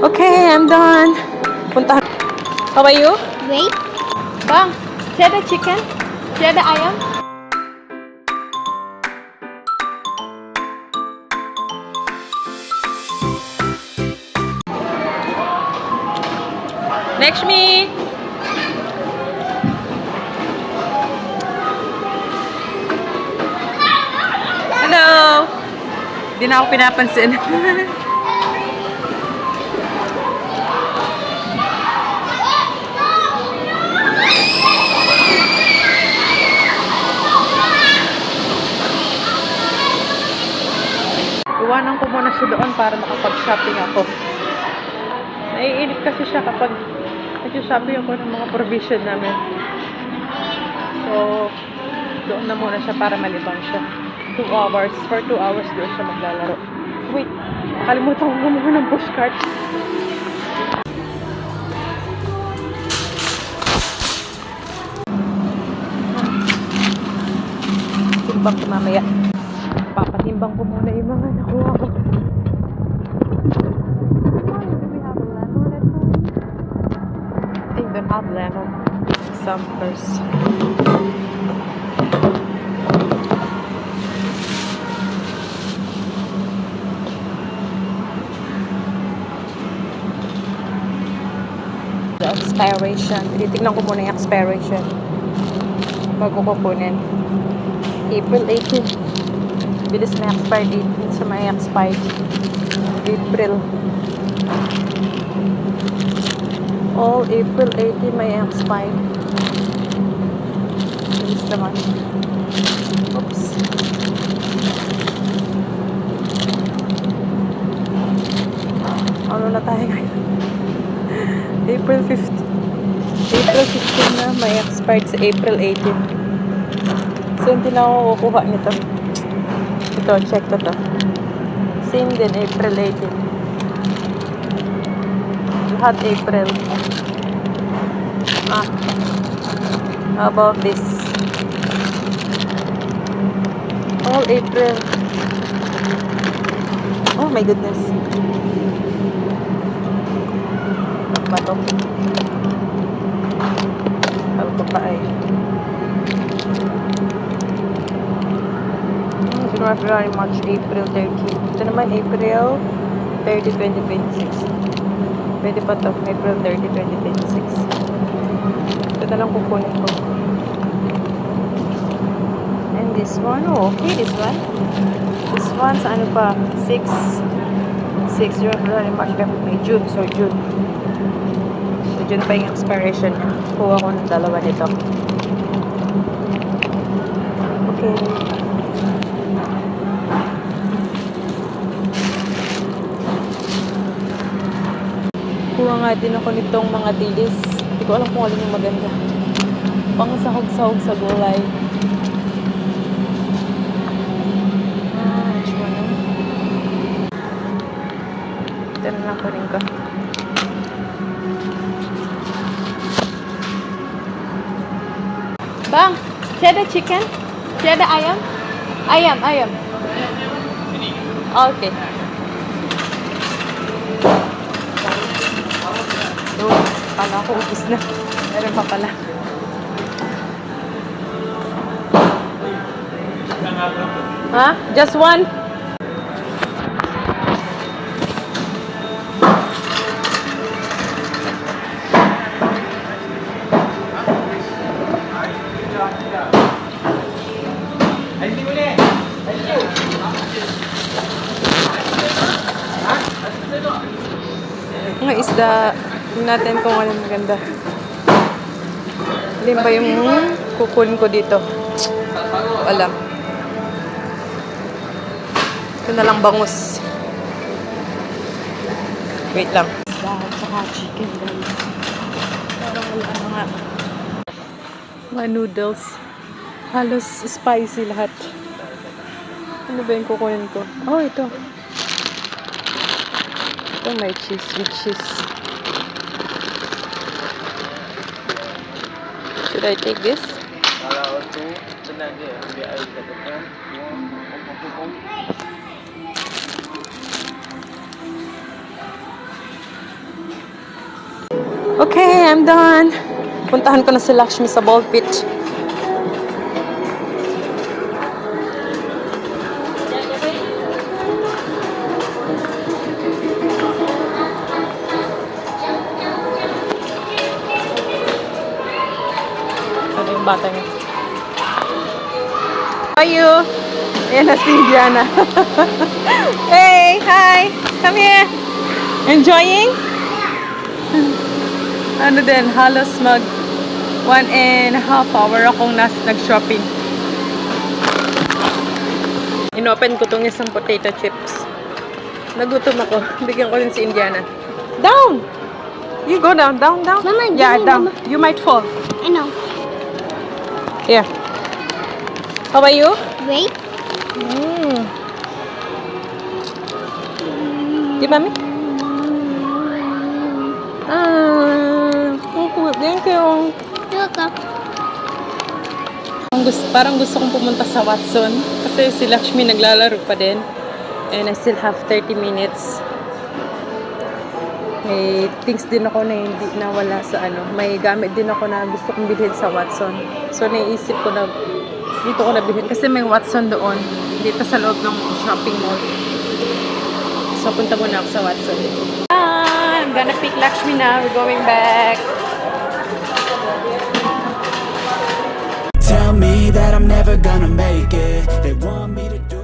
Okay, I'm done. Punta. How are you? Wait. Bang, share the chicken? Share the ayam? Next me. Hello. Hindi na ako pinapansin. Iwanan ko muna siya doon para makapag-shopping ako. Naiinip kasi siya kapag nag-shopping ako ng mga provision namin. So, doon na muna siya para malibang siya. 2 hours. For 2 hours doon siya maglalaro. Wait, nakalimutan ko kumuha ng pushcart. Timbang ko mamaya. Papatimbang ko muna yung mga nakuha ko. They don't have lemon. Some first. The expiration. Tinitignan ko muna yung expiration. Bago ko kunin. April 18. Bilis na expired date sa may expired. April. All April 18 may expired. Bilis naman. Oops. Ano na tayo ngayon? April 15. April 15 na may expired sa April 18. So, hindi na ako kukuha nito. Ito, check ko to. Same din, April 18. Lahat April. How about this? All April. Oh my goodness. Ano ba to? Ano ko pa ay? January, February, March, April 30. Ito naman April 30, 2026. Pwede pa to. April 30, 2026. Ito na lang kukunin ko. And this one, oh, okay, this one. This one, sa ano pa? 6, January, February, March, April, May, June. So, June. So, June pa yung expiration niya. Kuha ko ng dalawa nito. Okay. Kuha nga din ako nitong mga dilis. Hindi ko alam kung alin yung maganda. Pang sahog-sahog sa gulay. Which one? Ito na lang ko rin ka. Bang, share the chicken? Share the ayam? Ayam. Okay. Kala ko ubis na. Meron pa pala. Ha? Just one? Mga isda. Tingnan natin kung ano maganda. Alin ba yung kukunin ko dito? Alam. Ito na lang bangus. Wait lang. Isda at saka chicken guys. Parang wala mga noodles. Halos spicy lahat. Ano ba yung kukunin ko? Oh, ito. Ito may cheese with cheese. Should I take this? Okay, I'm done. Puntahan ko na si Lakshmi sa ball pit. Ano yung bata niya? How are you? Ayan na si Indiana. Hey, hi! Come here! Enjoying? Ano din, halos mag 1.5 hour akong nag-shopping. Inopen ko tong isang potato chips. Nagutom ako. Bigyan ko rin si Indiana. Down! You go down, down, down. Mama, Yeah, give me, down. Mama. You might fall. I know. Here. How about you? Wait. Di ba, Mami? Thank you. Welcome. Parang gusto kong pumunta sa Watson kasi si Lakshmi naglalaro pa din and I still have 30 minutes. May things din ako na hindi nawala sa may gamit din ako na gusto kong bilhin sa Watson. So naiisip ko na dito ko na bilhin kasi may Watson doon dito sa loob ng shopping mall. So punta muna ako sa Watson. I'm gonna pick Lakshmi now. We're going back. Tell me that I'm never gonna make it. They want me to do